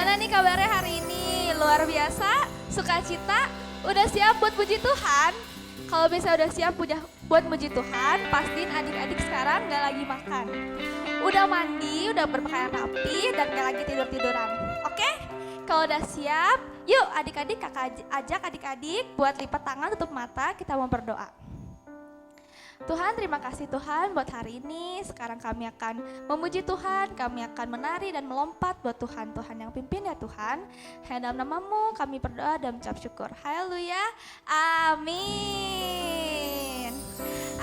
Gimana nih kabarnya hari ini? Luar biasa? Sukacita? Udah siap buat puji Tuhan? Kalau misalnya udah siap buat puji Tuhan, pastiin adik-adik sekarang gak lagi makan. Udah mandi, udah berpakaian rapi, dan gak lagi tidur-tiduran. Oke? Kalau udah siap, yuk adik-adik kakak ajak adik-adik buat lipat tangan, tutup mata, kita mau berdoa. Tuhan, terima kasih Tuhan buat hari ini. Sekarang kami akan memuji Tuhan, kami akan menari dan melompat buat Tuhan. Tuhan yang pimpin ya Tuhan. Hanya dalam namamu kami berdoa dan mengucap syukur. Haleluya, amin.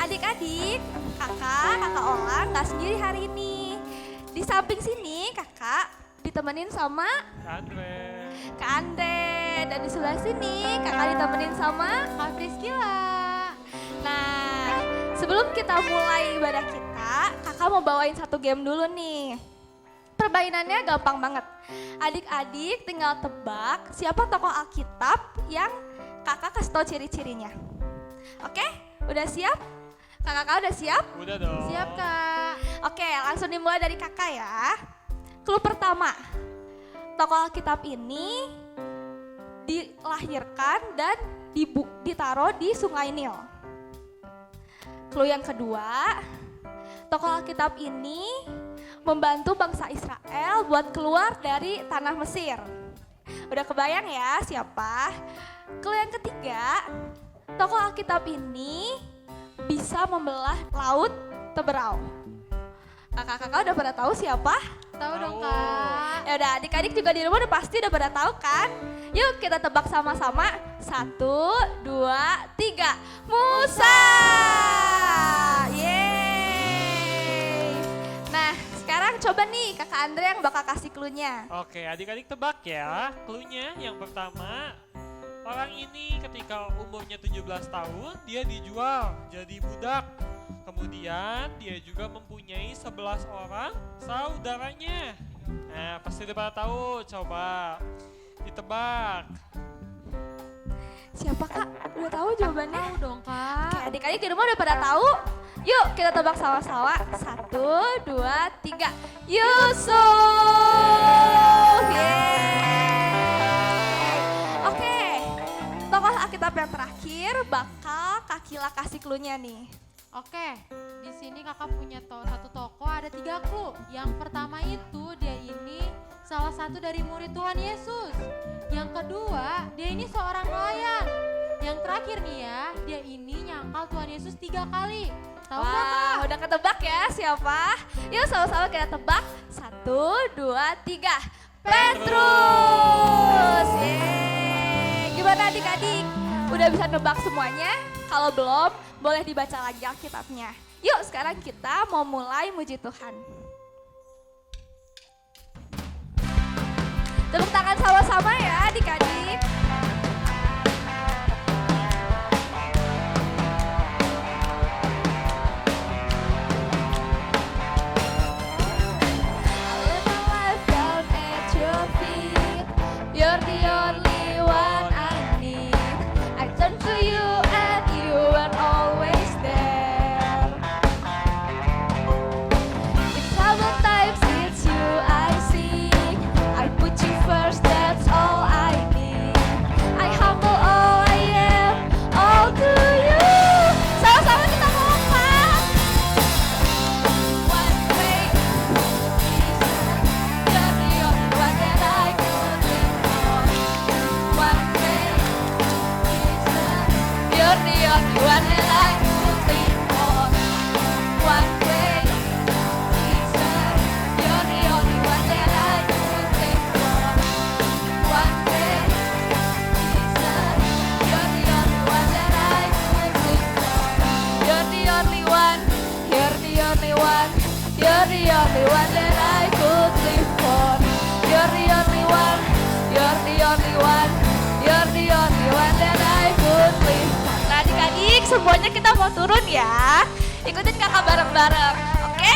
Adik-adik, kakak Olang gak sendiri hari ini. Di samping sini kakak ditemenin sama Kak Andre. Dan di sebelah sini kakak ditemenin sama Kak Priscilla. Nah, sebelum kita mulai ibadah kita, kakak mau bawain satu game dulu nih. Permainannya gampang banget. Adik-adik tinggal tebak siapa tokoh Alkitab yang kakak kasih tahu ciri-cirinya. Oke, udah siap? Kakak udah siap? Udah dong. Siap kak. Oke, langsung dimulai dari kakak ya. Clue pertama, tokoh Alkitab ini dilahirkan dan ditaruh di Sungai Nil. Clue yang kedua, tokoh Alkitab ini membantu bangsa Israel buat keluar dari tanah Mesir. Udah kebayang ya siapa? Clue yang ketiga, tokoh Alkitab ini bisa membelah laut Teberau. Kakak-kakak udah pada tahu siapa? Tahu dong kak. Ya udah, adik-adik juga di rumah udah pasti udah pada tahu kan? Yuk kita tebak sama-sama. 1, 2, 3. Musa! Yeay! Nah, sekarang coba nih kakak Andre yang bakal kasih clue-nya. Oke, adik-adik tebak ya. Clue-nya yang pertama, orang ini ketika umurnya 17 tahun, dia dijual jadi budak. Kemudian dia juga mempunyai 11 orang saudaranya. Nah, pasti udah pada tahu. Coba ditebak. Siapa kak? Udah tahu jawabannya? Tahu dong kak. Oke, adik-adik di rumah udah pada tahu? Yuk kita tebak sama-sama. 1, 2, 3. Yusuf! Yeay! Oke, tokoh Alkitab yang terakhir bakal Kak Kila kasih clue-nya nih. Oke, di sini kakak punya satu toko, ada 3 clue. Yang pertama itu dia ini salah satu dari murid Tuhan Yesus. Yang kedua, dia ini seorang nelayan. Yang terakhir nih ya, dia ini nyangkal Tuhan Yesus 3 kali. Tahu nggak kak? Wah, udah ketebak ya siapa? Yuk sama-sama kita tebak. 1, 2, 3. Petrus! Yeay! Gimana adik-adik? Udah bisa nebak semuanya? Kalau belum, boleh dibaca lagi Alkitabnya. Yuk sekarang kita mau mulai muji Tuhan. Tepuk tangan sama-sama ya adik-adik. You're the only one I need. I turn to you and you are always there. In troubled times it's you I seek. I put you first, that's all I need. I humble all I am, all to you. Sama-sama kita ngomong. One way, you're the only one that I could live for. One way, you're the only one that I could live for. One way, you're the only one that I could live for. One way, you're the only one that I could live for. You're the only one, you're the only one, you're the only one that I could live for. You're the only one, you're the only one, you're the only one that I could live for. Nah adik-adik semuanya kita mau turun ya. Ikutin kakak bareng-bareng, oke?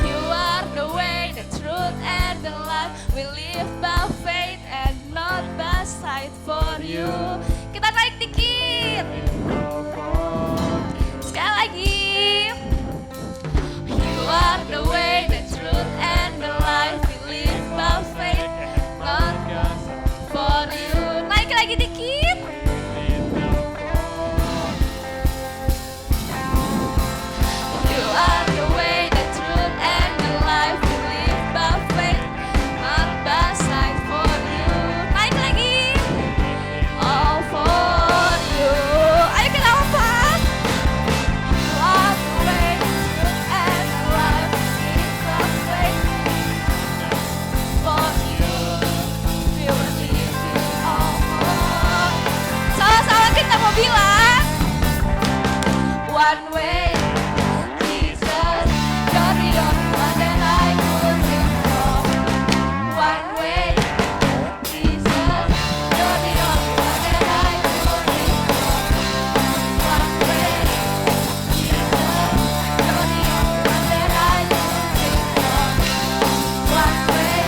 You are the way, the truth, and the life. We live by faith and not by sight for you. Kita naik dikit. Sekali lagi. You are the way, the truth, and the life. We live by bilang one way Jesus, you're the only one that I could think of. One way Jesus, you're the only one that I could think of. One way Jesus, you're the only one that I could think of. One way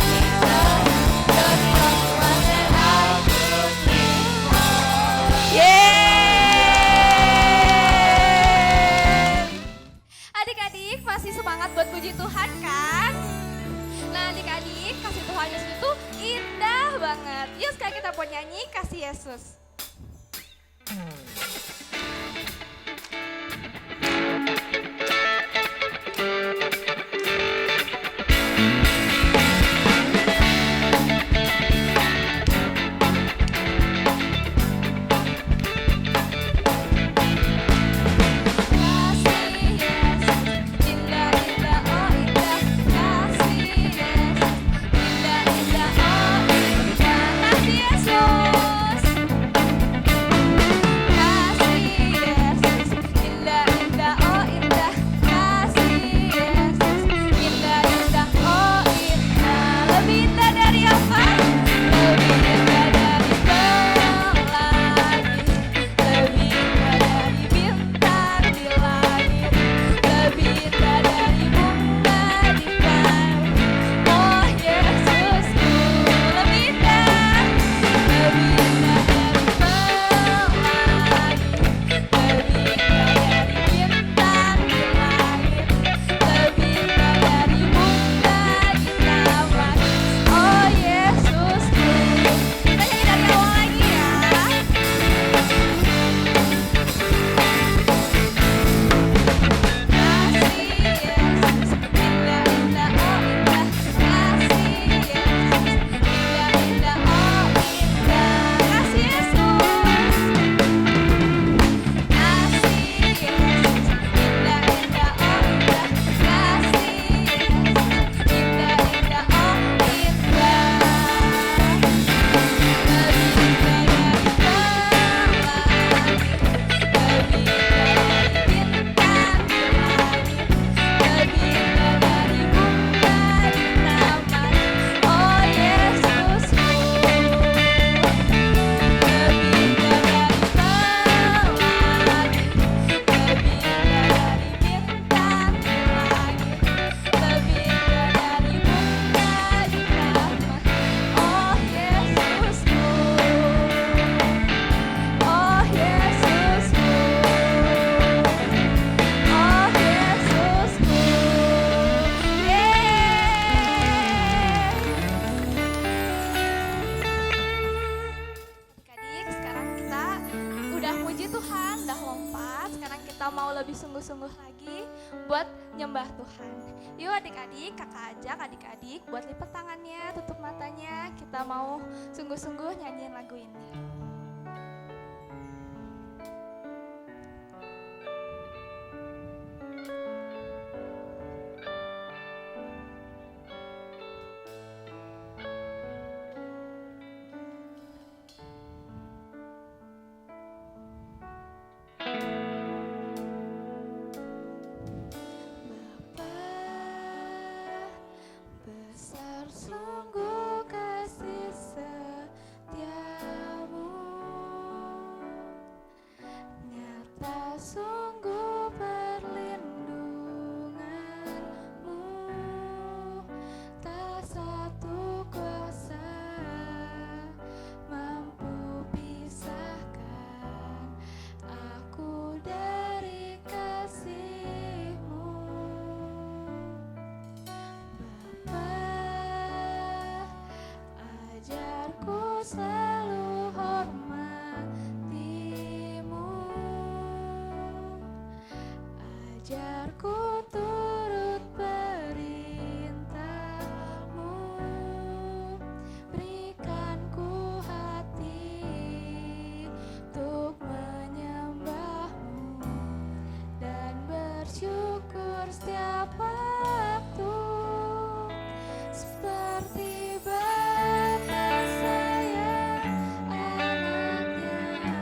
Jesus, you're the only one that I could think of. Yeah. Adik-adik masih semangat buat puji Tuhan kan? Nah adik-adik, kasih Tuhan Yesus itu indah banget. Yuk sekarang kita mau nyanyi kasih Yesus. Kasih Yesus, indah indah oh indah. Kasih Yesus, indah indah oh indah. Kasih Yesus, kasih Yesus, indah indah oh indah. Kasih Yesus, indah indah oh indah. Lebih indah dari apa? Lebih indah dari pelangi, lebih indah dari bintang di langit, lebih indah dari bunga di pagi. Oh Yesusku, lebih indah dari pelangi, lebih indah dari bintang di langit, lebih indah dari bunga di taman. Oh Yesusku, kita nyanyi dari awal lagi ya. Kasih Yesus, indah indah oh indah. Kasih Yesus, indah indah oh indah. Kasih Yesus, kasih Yesus, indah indah oh indah. Kasih Yesus, indah indah oh indah. Lebih indah dari pelangi, lebih indah dari bintang di langit, lebih indah dari bunga di taman. Oh Yesusku, lebih indah dari pelangi, lebih indah dari bintang di langit, lebih indah dari bunga di taman. Oh Yesusku, oh Yesusku, oh Yesusku, Adik-adik, sekarang kita udah puji Tuhan, udah lompat. Sekarang kita mau lebih sungguh-sungguh lagi buat nyembah Tuhan. Yuk adik-adik, kakak ajak adik-adik buat lipat tangannya, tutup matanya. Kita mau sungguh-sungguh nyanyiin lagu ini. Besar sungguh kasih setiamu, nyata sungguh perlindunganmu, tak satu kuasa mampu pisahkan aku dari kasih-Mu. Ajarku selalu hormati-Mu, ajarku turut perintah-Mu, berikan ku hati untuk menyembah-Mu dan bersyukur setiap waktu. Seperti Bapa sayang anaknya,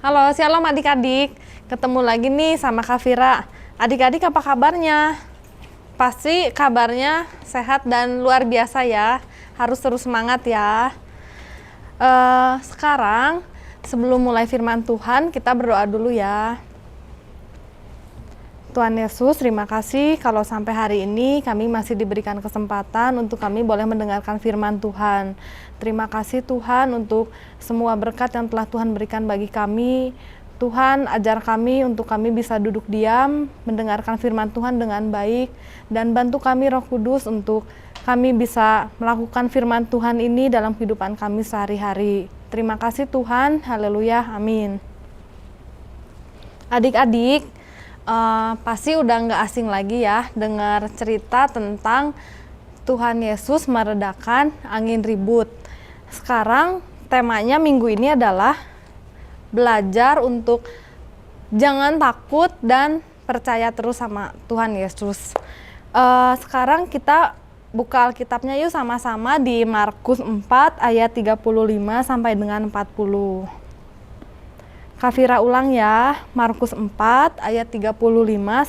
Halo, shalom adik-adik. Ketemu lagi nih sama Kak Vira. Adik-adik apa kabarnya? Pasti kabarnya sehat dan luar biasa ya. Harus terus semangat ya. Sekarang sebelum mulai firman Tuhan, kita berdoa dulu ya. Tuhan Yesus, terima kasih kalau sampai hari ini kami masih diberikan kesempatan untuk kami boleh mendengarkan firman Tuhan. Terima kasih Tuhan untuk semua berkat yang telah Tuhan berikan bagi kami. Tuhan, ajar kami untuk kami bisa duduk diam, mendengarkan firman Tuhan dengan baik, dan bantu kami Roh Kudus untuk kami bisa melakukan firman Tuhan ini dalam kehidupan kami sehari-hari. Terima kasih Tuhan, haleluya, amin. Adik-adik, pasti udah nggak asing lagi ya dengar cerita tentang Tuhan Yesus meredakan angin ribut. Sekarang temanya minggu ini adalah belajar untuk jangan takut dan percaya terus sama Tuhan Yesus. Sekarang kita buka Alkitabnya yuk sama-sama di Markus 4 ayat 35 sampai dengan 40. Kak Vira ulang ya, Markus 4 ayat 35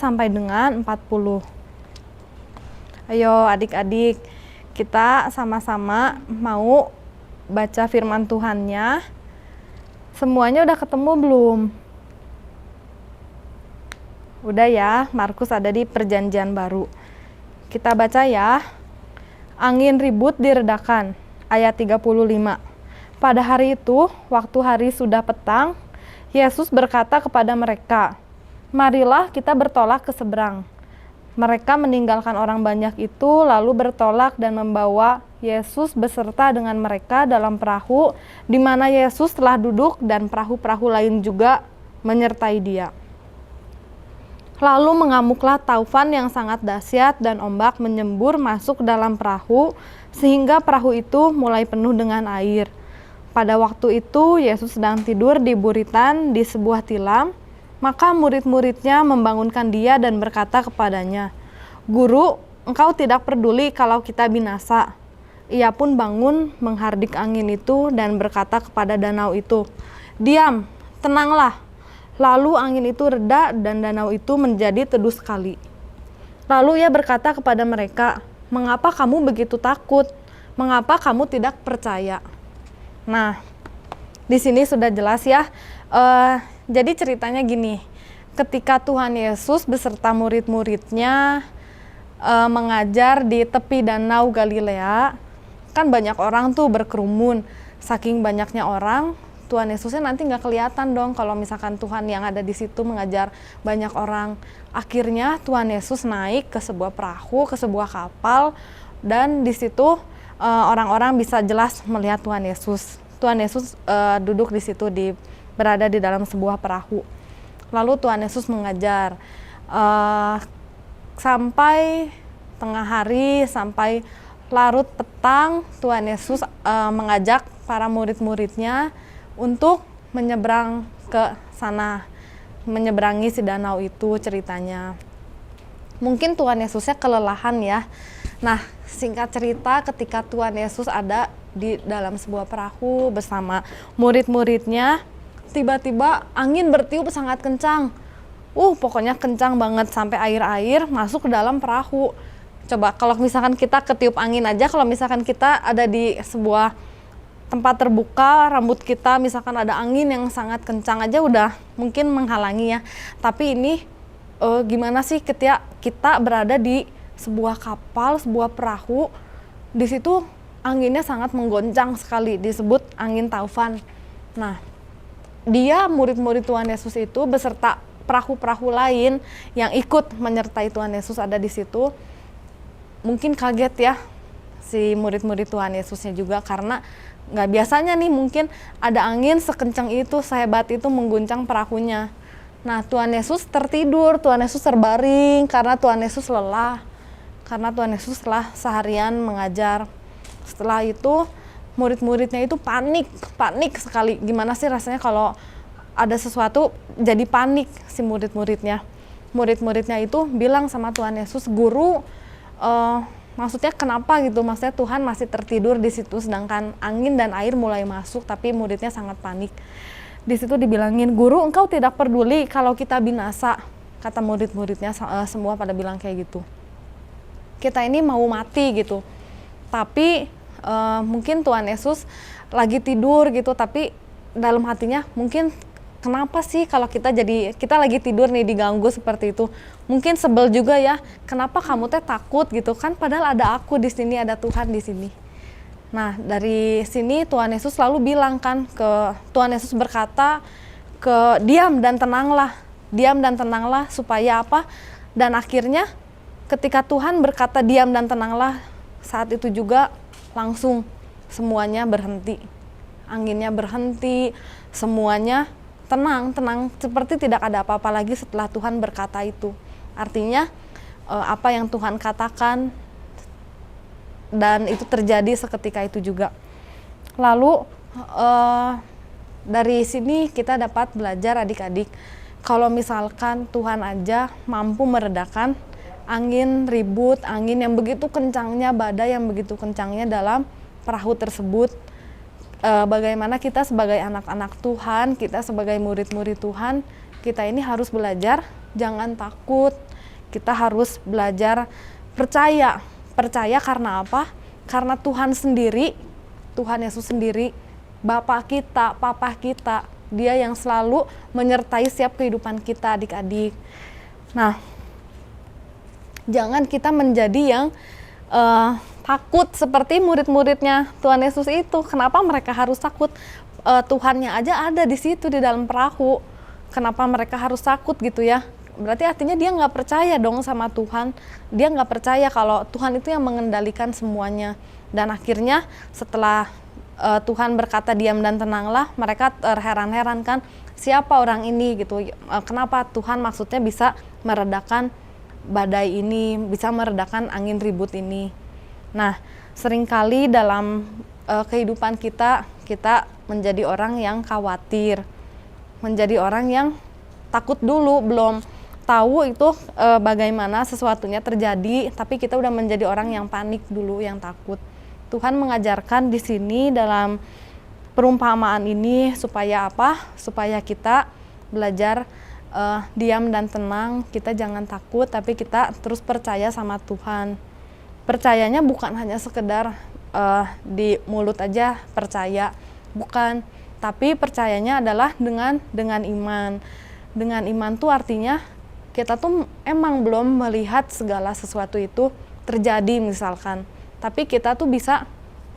sampai dengan 40. Ayo adik-adik, kita sama-sama mau baca firman Tuhannya. Semuanya udah ketemu belum? Udah ya, Markus ada di Perjanjian Baru. Kita baca ya. Angin ribut diredakan, ayat 35. Pada hari itu, waktu hari sudah petang, Yesus berkata kepada mereka, "Marilah kita bertolak ke seberang." Mereka meninggalkan orang banyak itu, lalu bertolak dan membawa Yesus beserta dengan mereka dalam perahu, di mana Yesus telah duduk dan perahu-perahu lain juga menyertai dia. Lalu mengamuklah taufan yang sangat dahsyat dan ombak menyembur masuk dalam perahu, sehingga perahu itu mulai penuh dengan air. Pada waktu itu Yesus sedang tidur di buritan di sebuah tilam, maka murid-muridnya membangunkan dia dan berkata kepadanya, "Guru, engkau tidak peduli kalau kita binasa." Ia pun bangun menghardik angin itu dan berkata kepada danau itu, "Diam, tenanglah." Lalu angin itu reda dan danau itu menjadi teduh sekali. Lalu ia berkata kepada mereka, "Mengapa kamu begitu takut? Mengapa kamu tidak percaya?" Nah, di sini sudah jelas ya. Jadi ceritanya gini, ketika Tuhan Yesus beserta murid-muridnya mengajar di tepi danau Galilea, kan banyak orang tuh berkerumun. Saking banyaknya orang, Tuhan Yesusnya nanti nggak kelihatan dong kalau misalkan Tuhan yang ada di situ mengajar banyak orang. Akhirnya Tuhan Yesus naik ke sebuah perahu, ke sebuah kapal, dan di situ orang-orang bisa jelas melihat Tuhan Yesus. Tuhan Yesus duduk di situ, berada di dalam sebuah perahu. Lalu Tuhan Yesus mengajar sampai tengah hari, sampai larut petang. Tuhan Yesus mengajak para murid-muridnya untuk menyeberang ke sana, menyeberangi si danau itu ceritanya. Mungkin Tuhan Yesusnya kelelahan ya. Nah, singkat cerita, ketika Tuhan Yesus ada di dalam sebuah perahu bersama murid-muridnya, tiba-tiba angin bertiup sangat kencang. Pokoknya kencang banget sampai air-air masuk ke dalam perahu. Coba kalau misalkan kita ketiup angin aja, kalau misalkan kita ada di sebuah tempat terbuka, rambut kita misalkan ada angin yang sangat kencang aja udah mungkin menghalangi ya. Tapi ini gimana sih ketika kita berada di sebuah kapal, sebuah perahu, di situ anginnya sangat menggoncang sekali, disebut angin taufan. Nah, dia murid-murid Tuhan Yesus itu beserta perahu-perahu lain yang ikut menyertai Tuhan Yesus ada di situ. Mungkin kaget ya si murid-murid Tuhan Yesusnya juga, karena nggak biasanya nih mungkin ada angin sekencang itu, sehebat itu mengguncang perahunya. Nah, Tuhan Yesus tertidur, Tuhan Yesus terbaring karena Tuhan Yesus lelah. Karena Tuhan Yesus telah seharian mengajar. Setelah itu murid-muridnya itu panik sekali. Gimana sih rasanya kalau ada sesuatu jadi panik si murid-muridnya. Murid-muridnya itu bilang sama Tuhan Yesus, "Guru, maksudnya kenapa gitu? Maksudnya Tuhan masih tertidur di situ sedangkan angin dan air mulai masuk, tapi muridnya sangat panik." Di situ dibilangin, "Guru, engkau tidak peduli kalau kita binasa." Kata murid-muridnya semua pada bilang kayak gitu. Kita ini mau mati gitu. Tapi mungkin Tuhan Yesus lagi tidur gitu, tapi dalam hatinya mungkin kenapa sih kalau kita lagi tidur nih diganggu seperti itu. Mungkin sebel juga ya, kenapa kamu teh takut gitu kan, padahal ada aku di sini, ada Tuhan di sini. Nah, dari sini Tuhan Yesus selalu bilang kan, Tuhan Yesus berkata diam dan tenanglah supaya apa? Dan akhirnya ketika Tuhan berkata diam dan tenanglah, saat itu juga langsung semuanya berhenti. Anginnya berhenti, semuanya tenang, seperti tidak ada apa-apa lagi setelah Tuhan berkata itu. Artinya apa yang Tuhan katakan dan itu terjadi seketika itu juga. Lalu dari sini kita dapat belajar adik-adik, kalau misalkan Tuhan aja mampu meredakan angin ribut, angin yang begitu kencangnya, badai yang begitu kencangnya dalam perahu tersebut, bagaimana kita sebagai anak-anak Tuhan, kita sebagai murid-murid Tuhan, kita ini harus belajar jangan takut. Kita harus belajar percaya karena apa? Karena Tuhan sendiri, Tuhan Yesus sendiri, Bapa kita, Papa kita, Dia yang selalu menyertai setiap kehidupan kita adik-adik. Nah, jangan kita menjadi yang takut seperti murid-muridnya Tuhan Yesus itu. Kenapa mereka harus takut? Tuhannya aja ada di situ di dalam perahu. Kenapa mereka harus takut gitu ya? Berarti artinya dia nggak percaya dong sama Tuhan. Dia nggak percaya kalau Tuhan itu yang mengendalikan semuanya. Dan akhirnya setelah Tuhan berkata diam dan tenanglah, mereka terheran-heran kan, siapa orang ini gitu. Kenapa Tuhan maksudnya bisa meredakan badai ini, bisa meredakan angin ribut ini. Nah, seringkali dalam kehidupan kita menjadi orang yang khawatir, menjadi orang yang takut dulu, belum tahu itu bagaimana sesuatunya terjadi, tapi kita udah menjadi orang yang panik dulu, yang takut. Tuhan mengajarkan di sini dalam perumpamaan ini supaya apa? Supaya kita belajar diam dan tenang, kita jangan takut, tapi kita terus percaya sama Tuhan. Percayanya bukan hanya sekedar di mulut aja percaya, bukan, tapi percayanya adalah dengan iman. Dengan iman tuh artinya kita tuh emang belum melihat segala sesuatu itu terjadi misalkan, tapi kita tuh bisa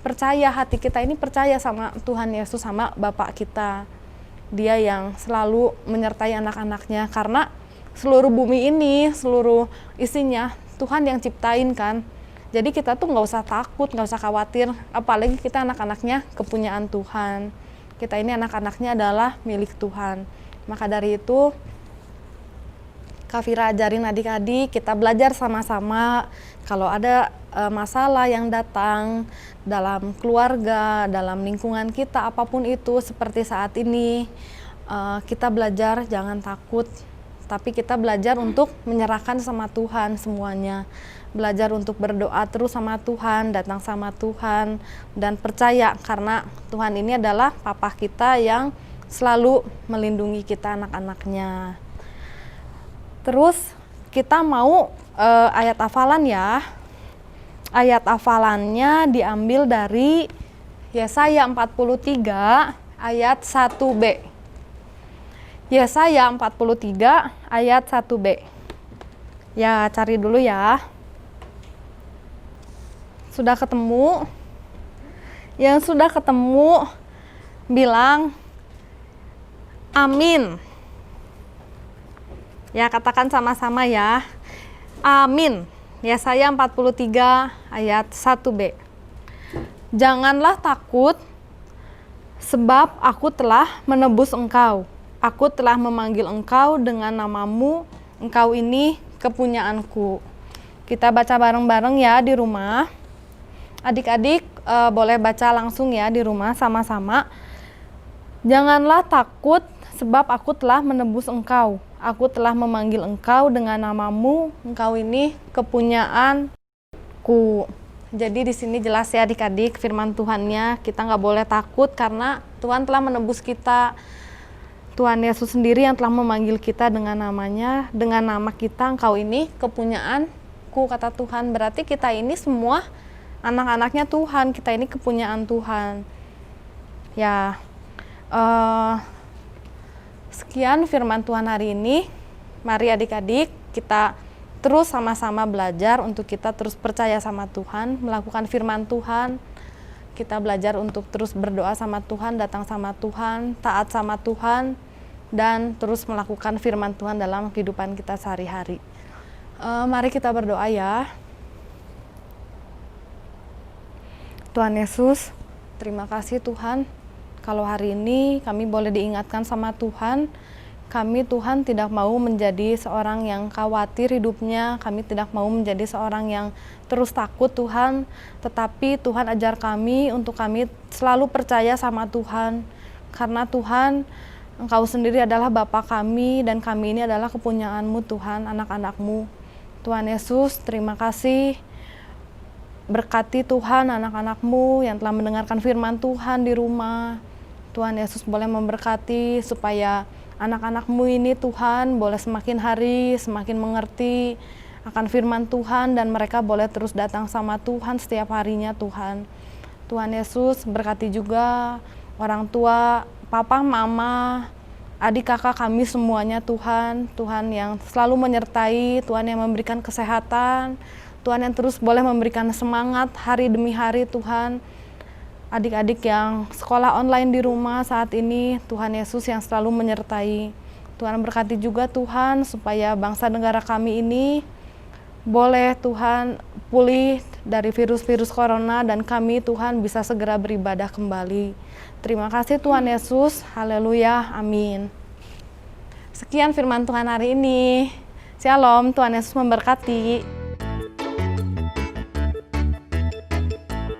percaya, hati kita ini percaya sama Tuhan Yesus, sama Bapak kita. Dia yang selalu menyertai anak-anaknya, karena seluruh bumi ini, seluruh isinya Tuhan yang ciptain kan. Jadi kita tuh nggak usah takut, nggak usah khawatir, apalagi kita anak-anaknya kepunyaan Tuhan. Kita ini anak-anaknya adalah milik Tuhan. Maka dari itu Kak Fira ajarin adik-adik, kita belajar sama-sama. Kalau ada masalah yang datang dalam keluarga, dalam lingkungan kita, apapun itu, seperti saat ini, kita belajar jangan takut, tapi kita belajar untuk menyerahkan sama Tuhan semuanya. Belajar untuk berdoa terus sama Tuhan, datang sama Tuhan, dan percaya karena Tuhan ini adalah Papa kita yang selalu melindungi kita anak-anaknya. Terus kita mau ayat hafalan ya. Ayat hafalannya diambil dari Yesaya 43 ayat 1b. Yesaya 43 ayat 1b. Ya, cari dulu ya. Sudah ketemu? Yang sudah ketemu bilang amin. Ya, katakan sama-sama ya. Amin. Yesaya 43 ayat 1b. Janganlah takut, sebab aku telah menebus engkau. Aku telah memanggil engkau dengan namamu, engkau ini kepunyaanku. Kita baca bareng-bareng ya di rumah. Adik-adik boleh baca langsung ya di rumah sama-sama. Janganlah takut, sebab aku telah menebus engkau. Aku telah memanggil engkau dengan namamu, engkau ini kepunyaanku. Jadi di sini jelas ya adik-adik firman Tuhannya, kita nggak boleh takut karena Tuhan telah menebus kita. Tuhan Yesus sendiri yang telah memanggil kita dengan namanya, dengan nama kita, engkau ini kepunyaanku, kata Tuhan. Berarti kita ini semua anak-anaknya Tuhan, kita ini kepunyaan Tuhan. Ya, sekian firman Tuhan hari ini. Mari adik-adik kita terus sama-sama belajar untuk kita terus percaya sama Tuhan, melakukan firman Tuhan. Kita belajar untuk terus berdoa sama Tuhan, datang sama Tuhan, taat sama Tuhan, dan terus melakukan firman Tuhan dalam kehidupan kita sehari-hari. Mari kita berdoa ya. Tuhan Yesus, terima kasih Tuhan. Kalau hari ini kami boleh diingatkan sama Tuhan, kami Tuhan tidak mau menjadi seorang yang khawatir hidupnya, kami tidak mau menjadi seorang yang terus takut Tuhan, tetapi Tuhan ajar kami untuk kami selalu percaya sama Tuhan, karena Tuhan, Engkau sendiri adalah Bapa kami dan kami ini adalah kepunyaan-Mu Tuhan, anak-anak-Mu. Tuhan Yesus, terima kasih. Berkati Tuhan anak-anak-Mu yang telah mendengarkan firman Tuhan di rumah. Tuhan Yesus boleh memberkati supaya anak-anak-Mu ini Tuhan boleh semakin hari semakin mengerti akan firman Tuhan dan mereka boleh terus datang sama Tuhan setiap harinya Tuhan. Tuhan Yesus berkati juga orang tua, papa, mama, adik kakak kami semuanya Tuhan. Tuhan yang selalu menyertai, Tuhan yang memberikan kesehatan, Tuhan yang terus boleh memberikan semangat hari demi hari Tuhan. Adik-adik yang sekolah online di rumah saat ini, Tuhan Yesus yang selalu menyertai. Tuhan berkati juga Tuhan supaya bangsa negara kami ini boleh Tuhan pulih dari virus-virus corona dan kami Tuhan bisa segera beribadah kembali. Terima kasih Tuhan Yesus, haleluya, amin. Sekian firman Tuhan hari ini. Shalom, Tuhan Yesus memberkati.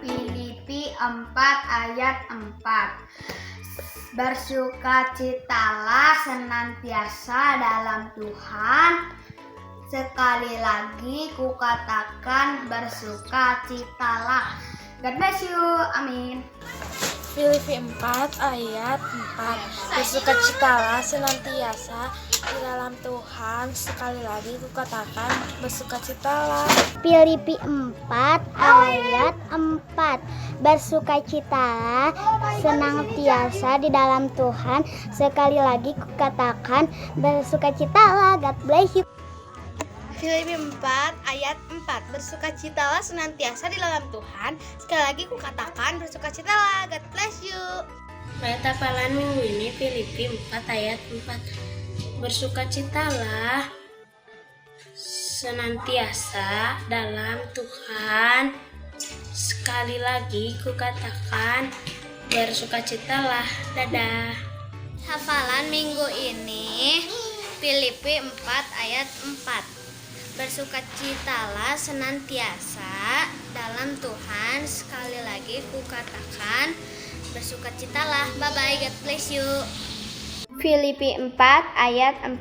Filipi 4 ayat 4. Bersukacitalah senantiasa dalam Tuhan. Sekali lagi kukatakan bersukacitalah. God bless you. Amin. Filipi 4 ayat 4. Bersukacitalah senantiasa di dalam Tuhan. Sekali lagi kukatakan bersukacitalah. Filipi 4 ayat 4. Bersukacitalah senantiasa di dalam Tuhan. Sekali lagi kukatakan bersukacitalah. God bless you. Filipi 4 ayat 4. Bersukacitalah senantiasa di dalam Tuhan. Sekali lagi kukatakan bersukacitalah. God bless you. Ayat hafalan minggu ini Filipi 4 ayat 4. Bersukacitalah senantiasa dalam Tuhan. Sekali lagi kukatakan bersukacitalah. Dadah. Hafalan minggu ini Filipi 4 ayat 4. Bersukacitalah senantiasa dalam Tuhan. Sekali lagi kukatakan bersukacitalah. Bye bye, God bless you. Filipi 4 ayat 4.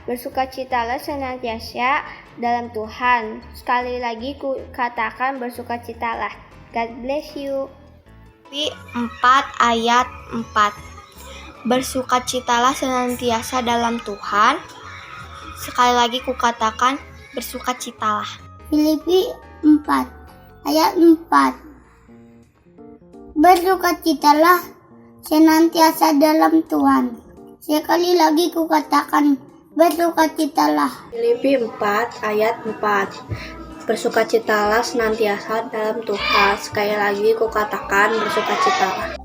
Bersukacitalah senantiasa dalam Tuhan. Sekali lagi kukatakan bersukacitalah. God bless you. Filipi 4 ayat 4. Bersukacitalah senantiasa dalam Tuhan. Sekali lagi kukatakan bersukacitalah. Filipi 4 ayat 4. Bersukacitalah senantiasa dalam Tuhan. Sekali lagi kukatakan bersukacitalah. Filipi 4 ayat 4. Bersukacitalah senantiasa dalam Tuhan. Sekali lagi kukatakan bersukacitalah.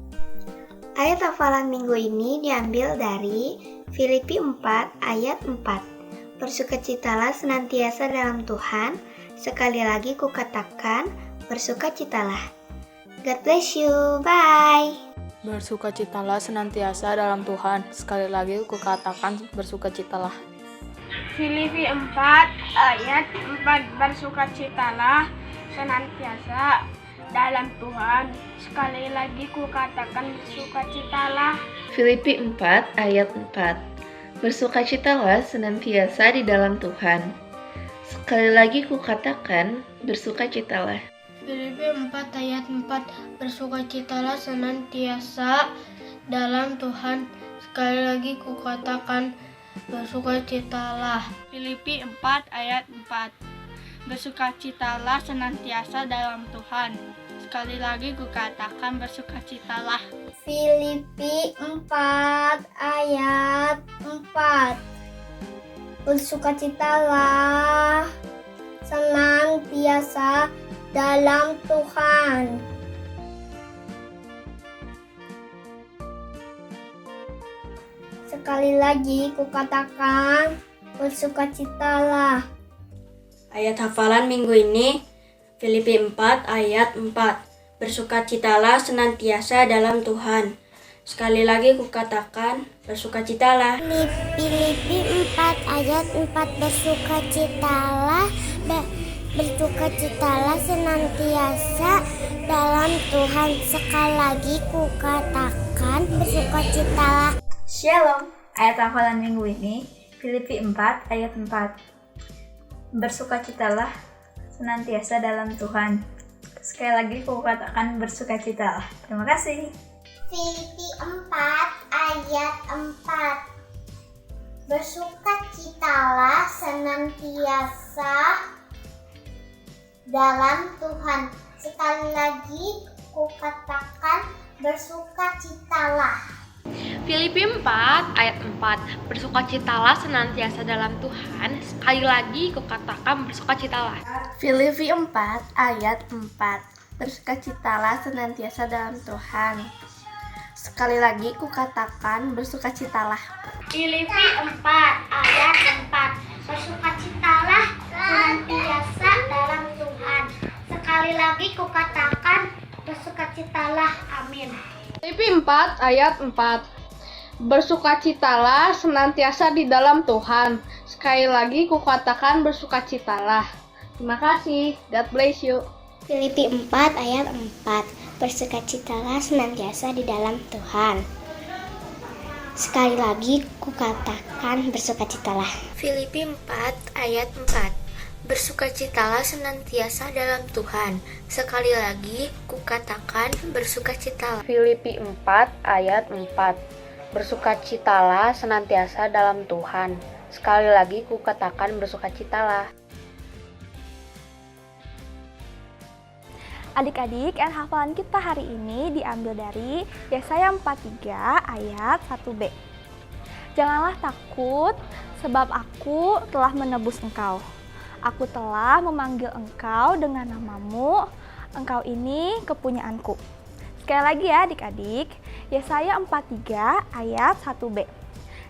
Ayat hafalan minggu ini diambil dari Filipi 4 ayat 4. Bersukacitalah senantiasa dalam Tuhan. Sekali lagi kukatakan bersukacitalah. God bless you. Bye. Bersukacitalah senantiasa dalam Tuhan. Sekali lagi kukatakan bersukacitalah. Filipi 4 ayat 4. Bersukacitalah senantiasa dalam Tuhan. Sekali lagi kukatakan bersukacitalah. Filipi 4 ayat 4. Bersukacitalah senantiasa di dalam Tuhan. Sekali lagi kukatakan bersukacitalah. Filipi 4 ayat 4. Bersukacitalah senantiasa dalam Tuhan. Sekali lagi kukatakan, bersukacitalah. Filipi 4 ayat 4. Bersukacitalah senantiasa dalam Tuhan. Sekali lagi kukatakan, bersukacitalah. Filipi 4 ayat 4. Bersukacitalah senantiasa dalam Tuhan. Sekali lagi kukatakan, bersukacitalah. Ayat hafalan minggu ini Filipi 4 ayat 4. Bersukacitalah senantiasa dalam Tuhan. Sekali lagi kukatakan, bersukacitalah. Filipi 4 ayat 4. Bersukacitalah senantiasa dalam Tuhan. Sekali lagi kukatakan, bersukacitalah. Shalom. Ayat hafalan minggu ini Filipi 4 ayat 4. Bersukacitalah senantiasa dalam Tuhan. Sekali lagi kukatakan, bersukacitalah. Terima kasih. Filipi 4 ayat 4. Bersukacitalah senantiasa dalam Tuhan. Sekali lagi kukatakan, bersukacitalah. Filipi 4 ayat 4. Bersukacitalah senantiasa dalam Tuhan. Sekali lagi kukatakan, bersukacitalah. Filipi 4 ayat 4. Bersukacitalah senantiasa dalam Tuhan. Sekali lagi kukatakan, bersukacitalah. Filipi 4 ayat 4. Bersukacitalah senantiasa dalam Tuhan. Sekali lagi kukatakan, bersukacitalah. Amin. Filipi 4 ayat 4. Bersukacitalah senantiasa di dalam Tuhan. Sekali lagi kukatakan, bersukacitalah. Terima kasih. God bless you. Filipi 4 ayat 4. Bersukacitalah senantiasa di dalam Tuhan. Sekali lagi kukatakan, bersukacitalah. Filipi 4 ayat 4. Bersukacitalah senantiasa dalam Tuhan. Sekali lagi kukatakan, bersukacitalah. Filipi 4 ayat 4. Bersukacitalah senantiasa dalam Tuhan. Sekali lagi kukatakan, bersukacitalah. Adik-adik, hafalan kita hari ini diambil dari Yesaya 43 ayat 1b. Janganlah takut, sebab aku telah menebus engkau. Aku telah memanggil engkau dengan namamu, engkau ini kepunyaanku. Sekali lagi ya adik-adik, Yesaya 43 ayat 1b.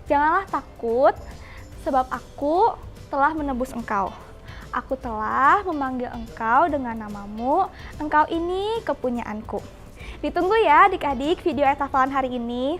Janganlah takut, sebab aku telah menebus engkau. Aku telah memanggil engkau dengan namamu, engkau ini kepunyaanku. Ditunggu ya adik-adik video hafalan hari ini.